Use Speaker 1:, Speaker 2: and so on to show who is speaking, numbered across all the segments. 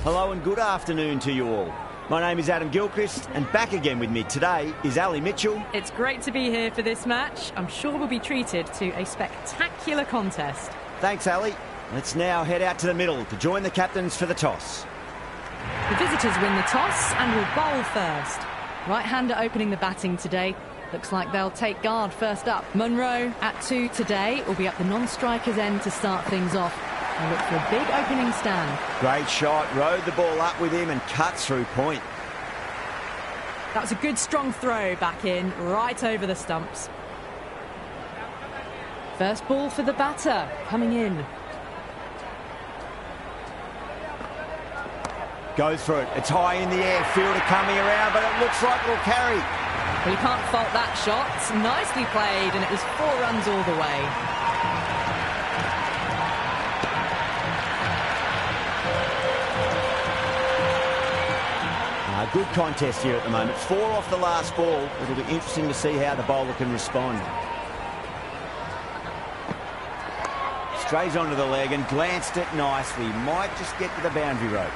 Speaker 1: Hello and good afternoon to you all. My name is Adam Gilchrist, and back again with me today is Ali Mitchell.
Speaker 2: It's great to be here for this match. I'm sure we'll be treated to a spectacular contest.
Speaker 1: Thanks, Ali. Let's now head out to the middle to join the captains for the toss.
Speaker 2: The visitors win the toss and will bowl first. Right-hander opening the batting today. Looks like they'll take guard first up. Munro at 2 today will be up the non-striker's end to start things off. They look for a big opening stand.
Speaker 1: Great shot, rode the ball up with him and cut through point.
Speaker 2: That was a good strong throw back in, right over the stumps. First ball for the batter, coming in.
Speaker 1: Goes for it, it's high in the air, fielder coming around, but it looks like it'll carry.
Speaker 2: Well, you can't fault that shot. Nicely played, and it was 4 runs all the way.
Speaker 1: Good contest here at the moment. 4 off the last ball. It'll be interesting to see how the bowler can respond. Strays onto the leg and glanced it nicely. Might just get to the boundary rope.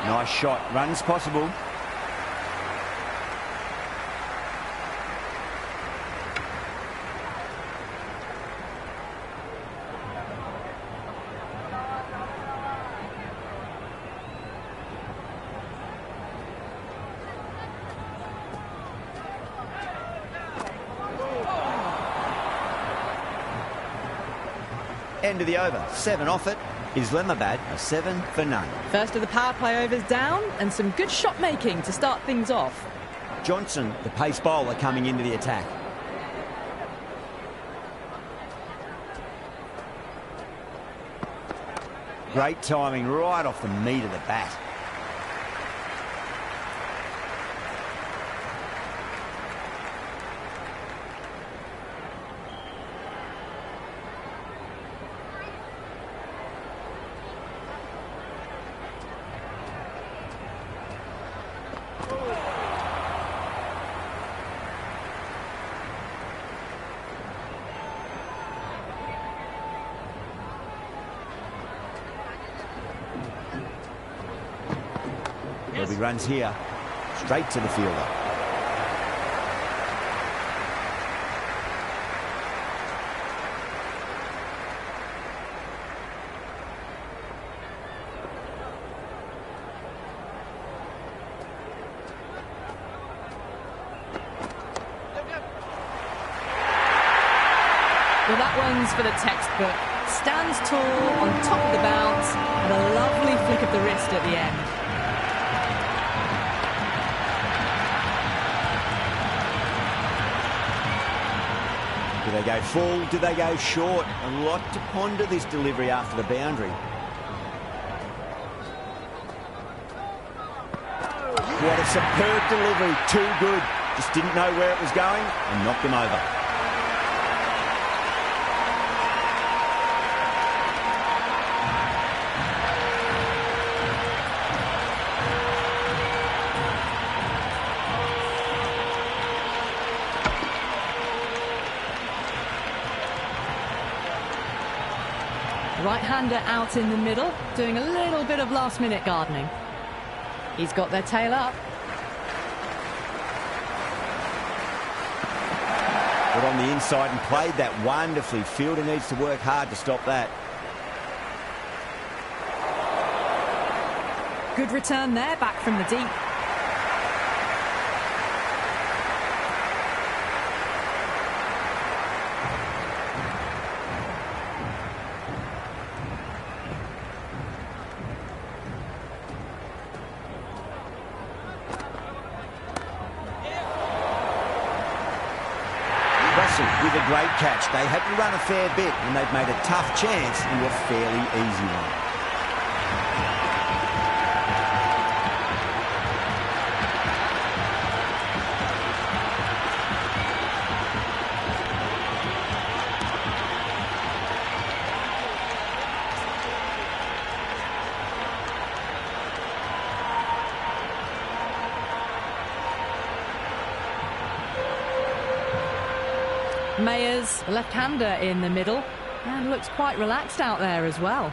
Speaker 1: Nice shot. Runs possible. End of the over. 7 off it. Islamabad a 7 for none.
Speaker 2: First of the power play overs down, and some good shot making to start things off.
Speaker 1: Johnson, the pace bowler, coming into the attack. Great timing right off the meat of the bat. He runs here, straight to the fielder.
Speaker 2: Well, that one's for the textbook. Stands tall on top of the bounce and a lovely flick of the wrist at the end.
Speaker 1: Do they go full? Do they go short? A lot to ponder this delivery after the boundary. What a superb delivery. Too good. Just didn't know where it was going and knocked him over.
Speaker 2: Right-hander out in the middle, doing a little bit of last-minute gardening. He's got their tail up.
Speaker 1: Got on the inside and played that wonderfully. Fielder needs to work hard to stop that.
Speaker 2: Good return there, back from the deep.
Speaker 1: With a great catch. They had to run a fair bit and they've made a tough chance into a fairly easy one.
Speaker 2: Mayers, a left-hander in the middle, and looks quite relaxed out there as well.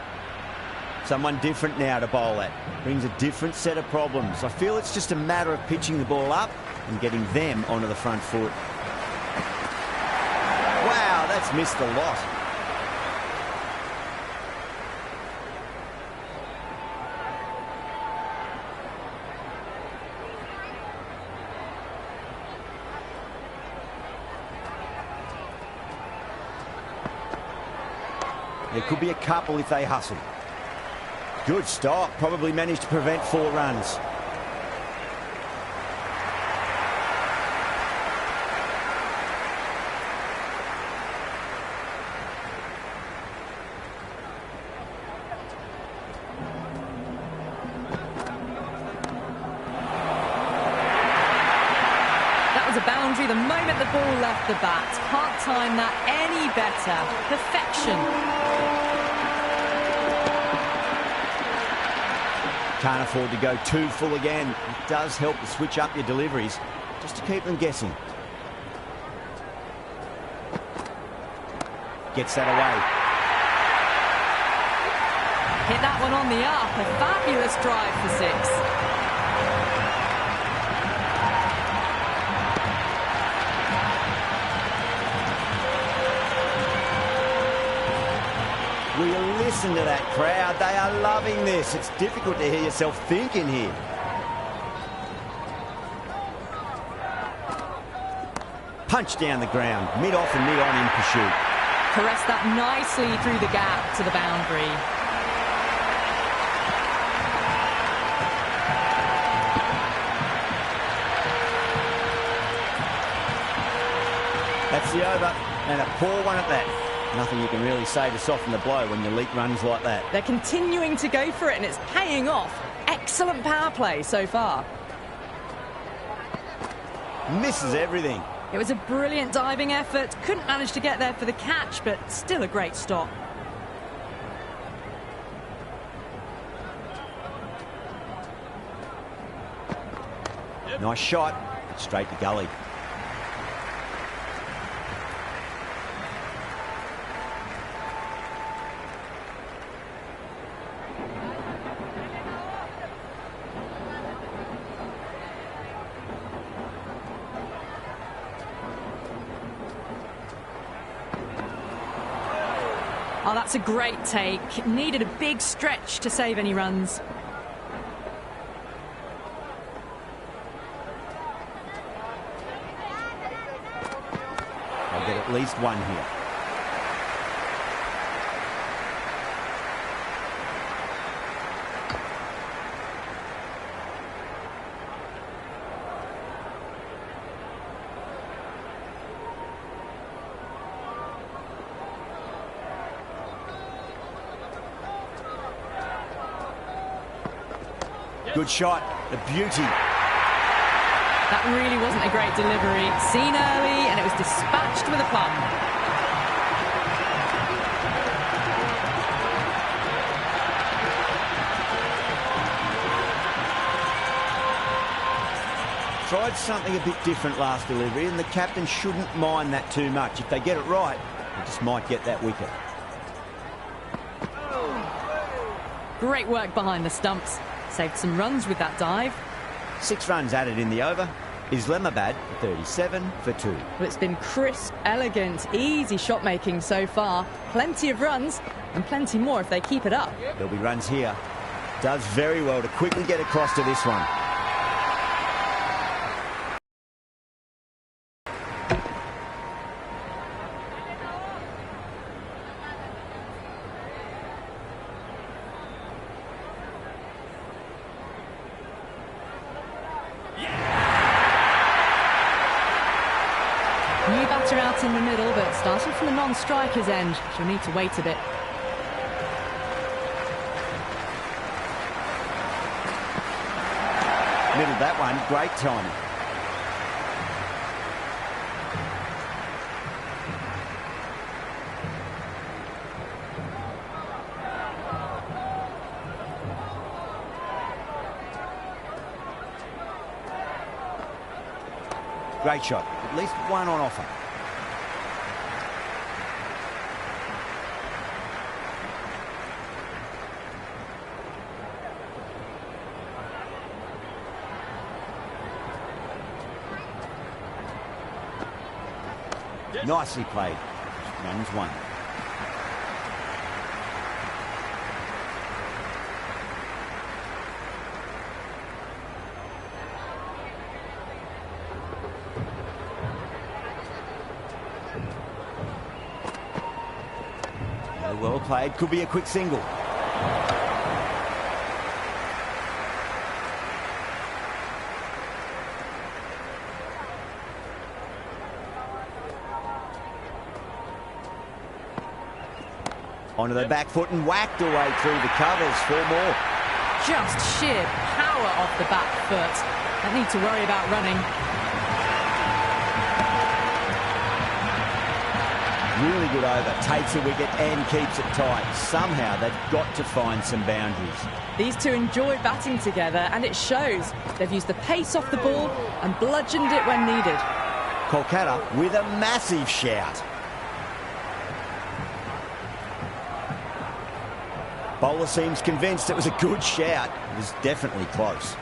Speaker 1: Someone different now to bowl at. Brings a different set of problems. I feel it's just a matter of pitching the ball up and getting them onto the front foot. Wow, that's missed a lot. There could be a couple if they hustle. Good stop. Probably managed to prevent 4 runs.
Speaker 2: That was a boundary the moment the ball left the bat. Can't time that any better. Perfection.
Speaker 1: Can't afford to go too full again. It does help to switch up your deliveries just to keep them guessing. Gets that away.
Speaker 2: Hit that one on the up. A fabulous drive for 6.
Speaker 1: Will you listen to that crowd? They are loving this. It's difficult to hear yourself thinking here. Punch down the ground, mid-off and mid-on in pursuit.
Speaker 2: Caressed that nicely through the gap to the boundary.
Speaker 1: That's the over, and a poor one at that. Nothing you can really say to soften the blow when you leak runs like that.
Speaker 2: They're continuing to go for it, and it's paying off. Excellent power play so far.
Speaker 1: Misses everything.
Speaker 2: It was a brilliant diving effort. Couldn't manage to get there for the catch, but still a great stop.
Speaker 1: Nice shot. Straight to gully.
Speaker 2: Oh, that's a great take. Needed a big stretch to save any runs.
Speaker 1: I'll get at least one here. Good shot, the beauty.
Speaker 2: That really wasn't a great delivery. Seen early, and it was dispatched with a plum.
Speaker 1: Tried something a bit different last delivery, and the captain shouldn't mind that too much. If they get it right, they just might get that wicket.
Speaker 2: Great work behind the stumps. Saved some runs with that dive.
Speaker 1: 6 runs added in the over. Islamabad 37 for 2.
Speaker 2: Well, it's been crisp, elegant, easy shot making so far. Plenty of runs and plenty more if they keep it up.
Speaker 1: There'll be runs here. Does very well to quickly get across to this one.
Speaker 2: New batter out in the middle, but starting from the non-striker's end, she'll need to wait a bit.
Speaker 1: Middled that one, great timing. Great shot, at least one on offer. Nicely played. Runs one. Well played. Could be a quick single. Onto the back foot and whacked away through the covers. 4 more.
Speaker 2: Just sheer power off the back foot. Don't need to worry about running.
Speaker 1: Really good over. Takes a wicket and keeps it tight. Somehow they've got to find some boundaries.
Speaker 2: These two enjoy batting together, and it shows. They've used the pace off the ball and bludgeoned it when needed.
Speaker 1: Kolkata with a massive shout. Bowler seems convinced it was a good shout. It was definitely close.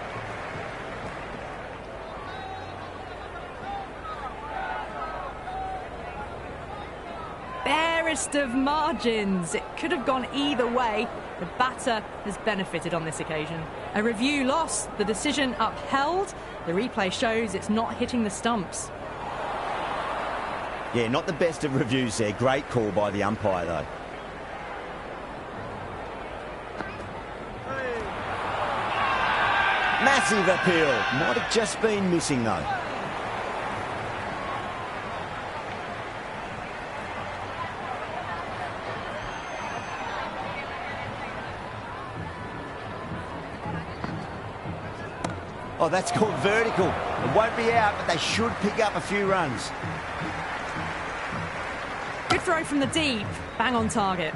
Speaker 2: Barest of margins. It could have gone either way. The batter has benefited on this occasion. A review loss, the decision upheld. The replay shows it's not hitting the stumps.
Speaker 1: Yeah, not the best of reviews there. Great call by the umpire, though. Massive appeal. Might have just been missing, though. Oh, that's called vertical. It won't be out, but they should pick up a few runs.
Speaker 2: Good throw from the deep. Bang on target.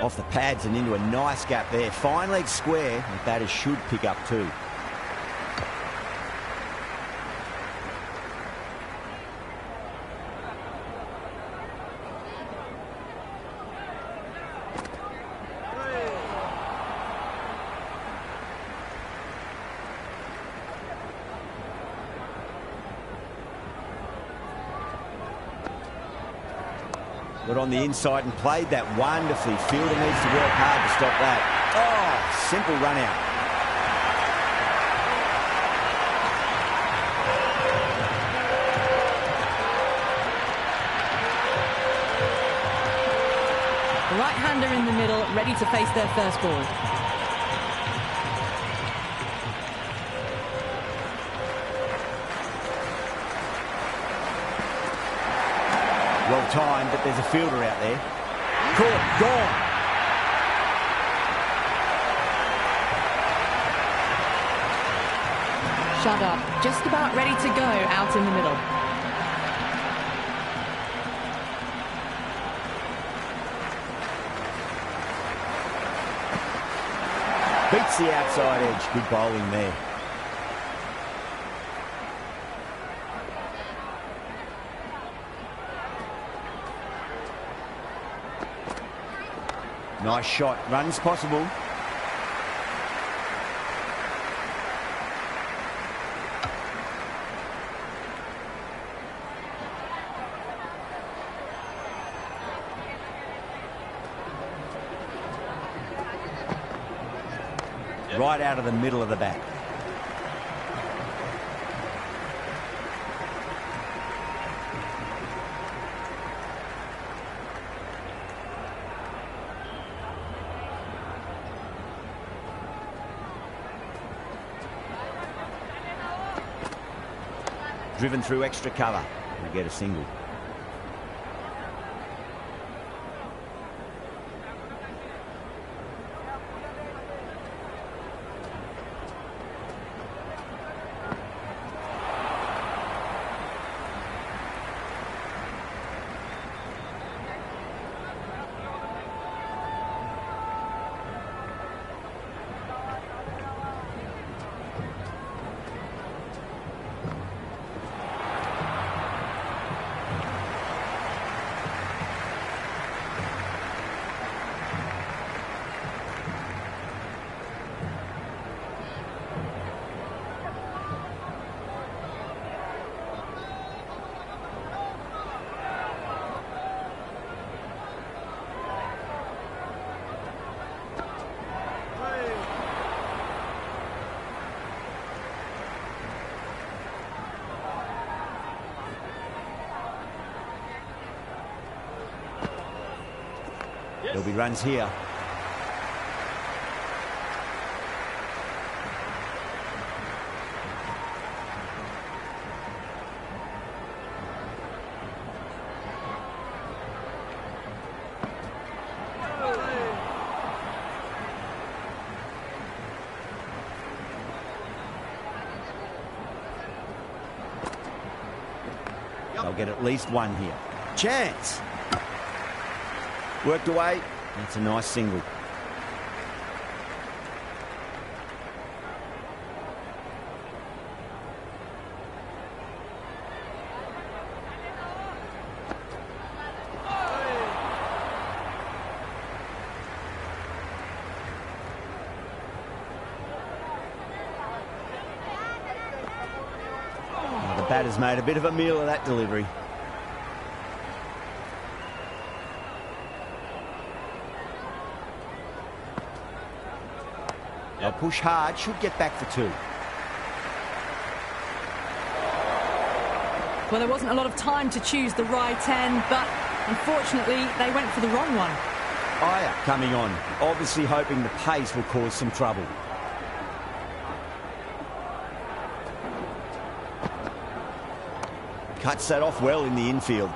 Speaker 1: Off the pads and into a nice gap there. Fine leg square. The batters should pick up 2. Got on the inside and played that wonderfully. Fielder needs to work hard to stop that. Oh, simple run out.
Speaker 2: The right-hander in the middle, ready to face their first ball.
Speaker 1: Well timed, but there's a fielder out there. Caught, gone.
Speaker 2: Shut up. Just about ready to go out in the middle.
Speaker 1: Beats the outside edge. Good bowling there. Nice shot. Runs possible. Right out of the middle of the bat. Driven through extra cover. We get a single. There'll be runs here. They'll get at least one here. Chance. Worked away. That's a nice single. The batter's made a bit of a meal of that delivery. They'll push hard, should get back for two.
Speaker 2: Well, there wasn't a lot of time to choose the right end, but unfortunately they went for the wrong one.
Speaker 1: Aya coming on, obviously hoping the pace will cause some trouble. Cuts that off well in the infield.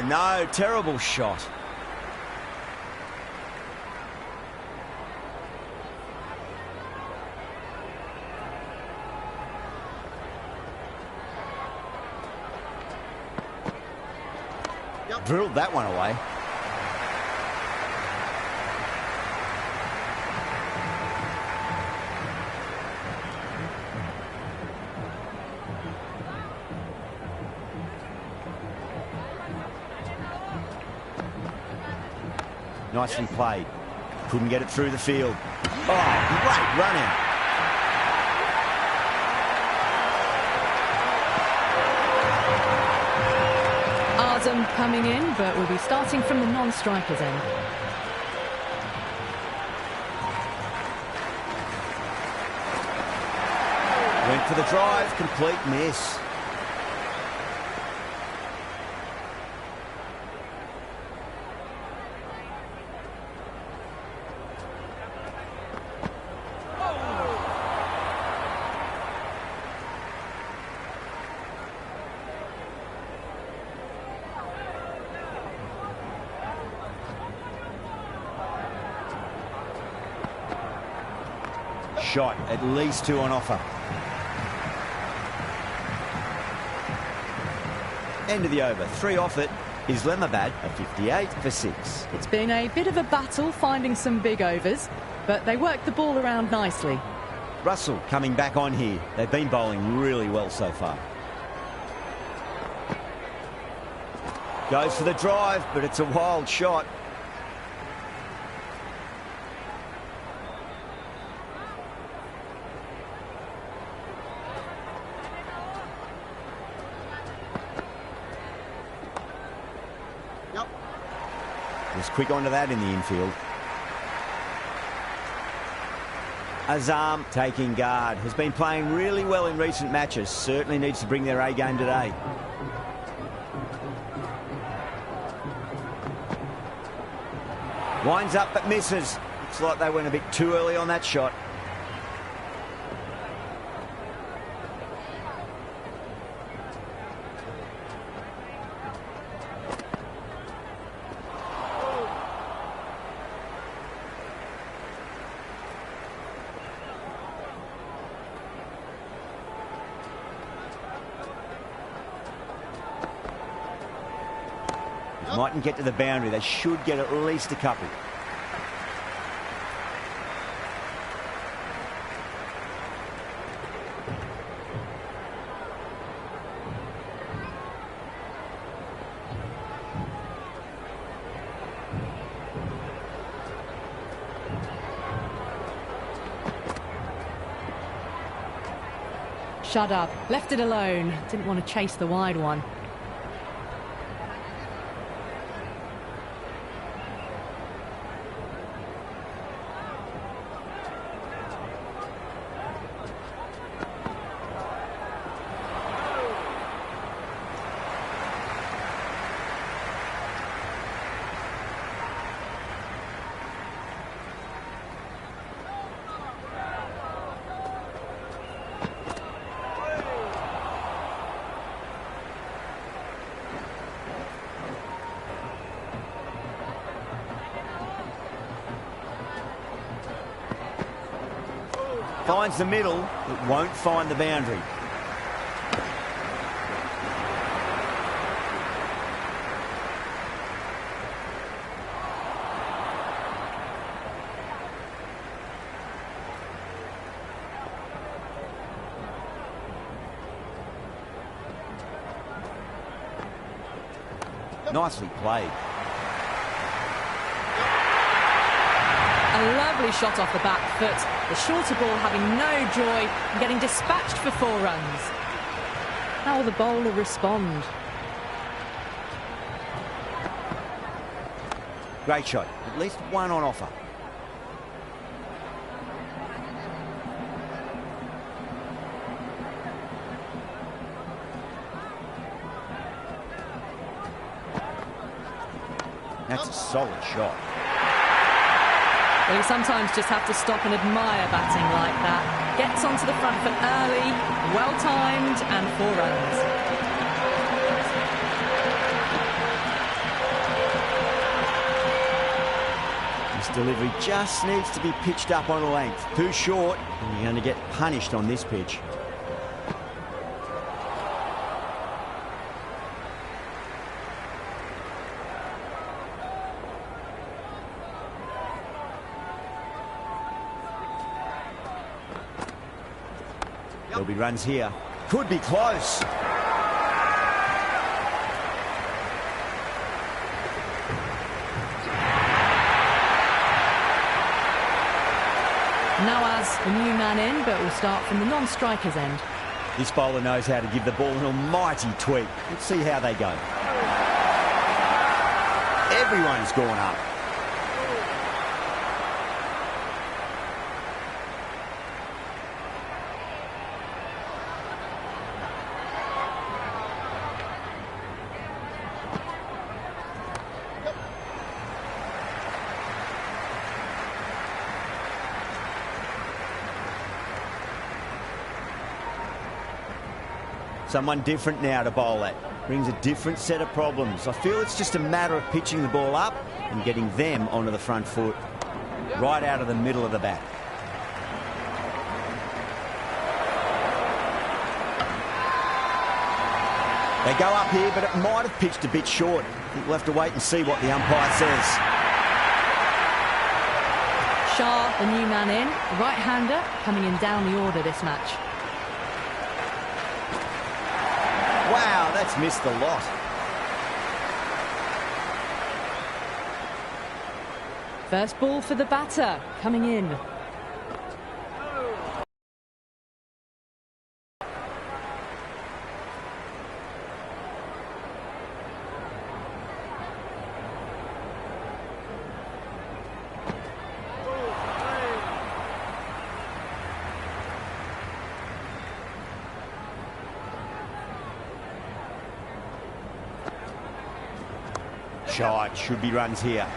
Speaker 1: No, terrible shot. Drilled that one away. Nicely played. Couldn't get it through the field. Oh, great run out.
Speaker 2: Azam coming in, but will be starting from the non-strikers end.
Speaker 1: Went for the drive, complete miss. Shot, at least two on offer. End of the over, 3 off it. Islamabad at 58 for 6.
Speaker 2: It's been a bit of a battle finding some big overs, but they worked the ball around nicely.
Speaker 1: Russell coming back on here. They've been bowling really well so far. Goes for the drive, but it's a wild shot. Was quick onto that in the infield. Azam taking guard. Has been playing really well in recent matches. Certainly needs to bring their A game today. Winds up but misses. Looks like they went a bit too early on that shot. Mightn't get to the boundary. They should get at least a couple.
Speaker 2: Shut up. Left it alone. Didn't want to chase the wide one.
Speaker 1: Finds the middle, but won't find the boundary. Nicely played.
Speaker 2: A lovely shot off the back foot. The shorter ball having no joy and getting dispatched for 4 runs. How will the bowler respond?
Speaker 1: Great shot. At least one on offer. That's a solid shot.
Speaker 2: Well, you sometimes just have to stop and admire batting like that. Gets onto the front foot early, well-timed, and 4 runs.
Speaker 1: This delivery just needs to be pitched up on a length. Too short, and you're going to get punished on this pitch. There'll be runs here. Could be close.
Speaker 2: Nawaz, the new man in, but will start from the non-striker's end.
Speaker 1: This bowler knows how to give the ball an almighty tweak. Let's see how they go. Everyone's gone up. Someone different now to bowl at. Brings a different set of problems. I feel it's just a matter of pitching the ball up and getting them onto the front foot. Right out of the middle of the bat. They go up here, but it might have pitched a bit short. I think we'll have to wait and see what the umpire says.
Speaker 2: Shah, the new man in, right-hander, coming in down the order this match.
Speaker 1: Wow, that's missed a lot.
Speaker 2: First ball for the batter, coming in.
Speaker 1: Shot, should be runs here.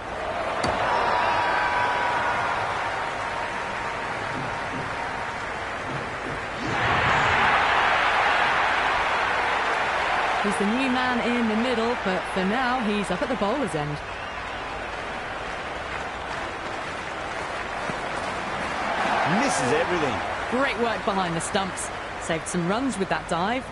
Speaker 2: He's the new man in the middle, but for now he's up at the bowler's end.
Speaker 1: Misses everything.
Speaker 2: Great work behind the stumps. Saved some runs with that dive.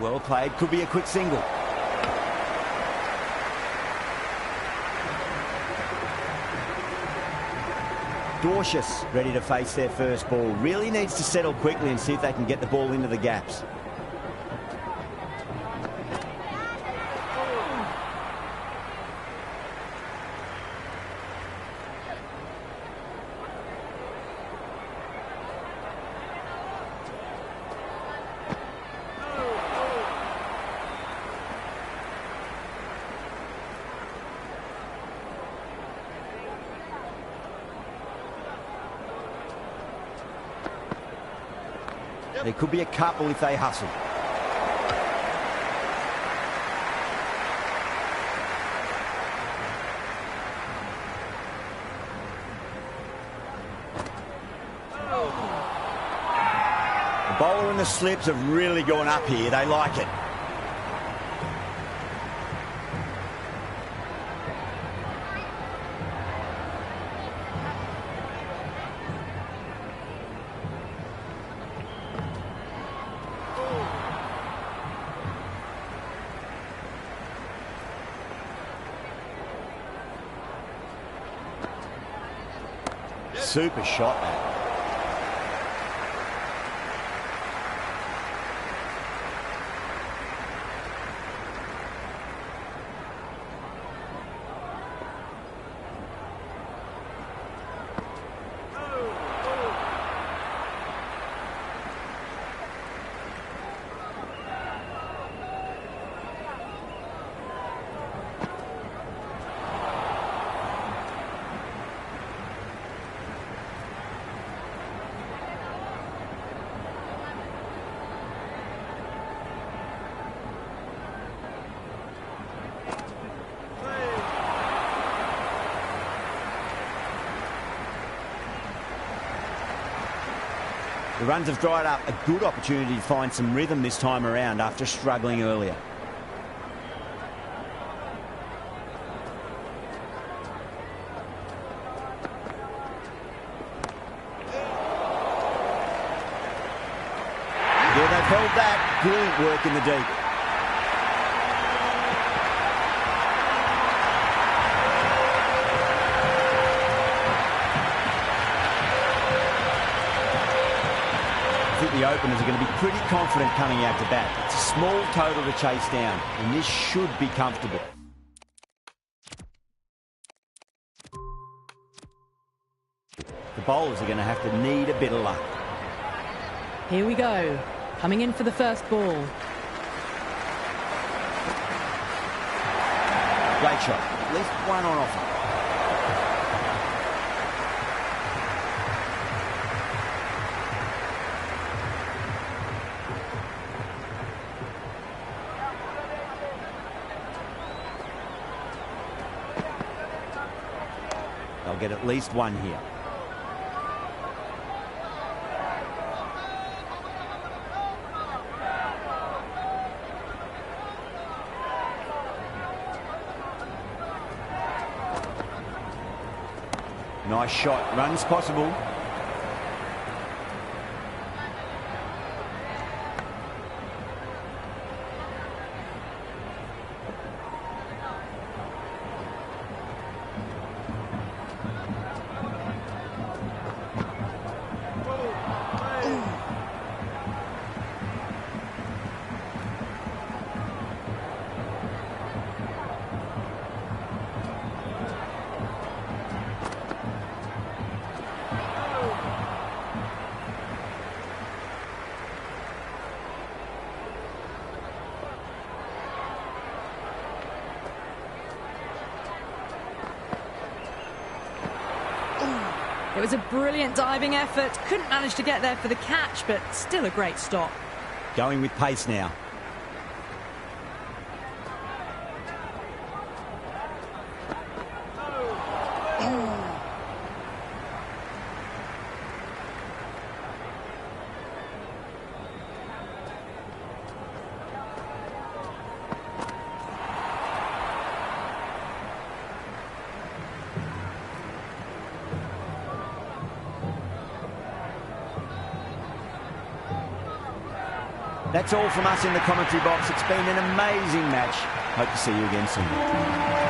Speaker 1: Well played, could be a quick single. Dorcious ready to face their first ball. Really needs to settle quickly and see if they can get the ball into the gaps. There could be a couple if they hustle. Bowler and the slips have really gone up here. They like it. Super shot, that. The runs have dried up. A good opportunity to find some rhythm this time around after struggling earlier. Yeah, they've held that. Brilliant work in the deep. The openers are going to be pretty confident coming out to bat. It's a small total to chase down, and this should be comfortable. The bowlers are going to have to need a bit of luck.
Speaker 2: Here we go. Coming in for the first ball.
Speaker 1: Great shot. At least one on offer. They'll get at least one here. Nice shot. Runs possible.
Speaker 2: It was a brilliant diving effort. Couldn't manage to get there for the catch, but still a great stop.
Speaker 1: Going with pace now. That's all from us in the commentary box. It's been an amazing match. Hope to see you again soon.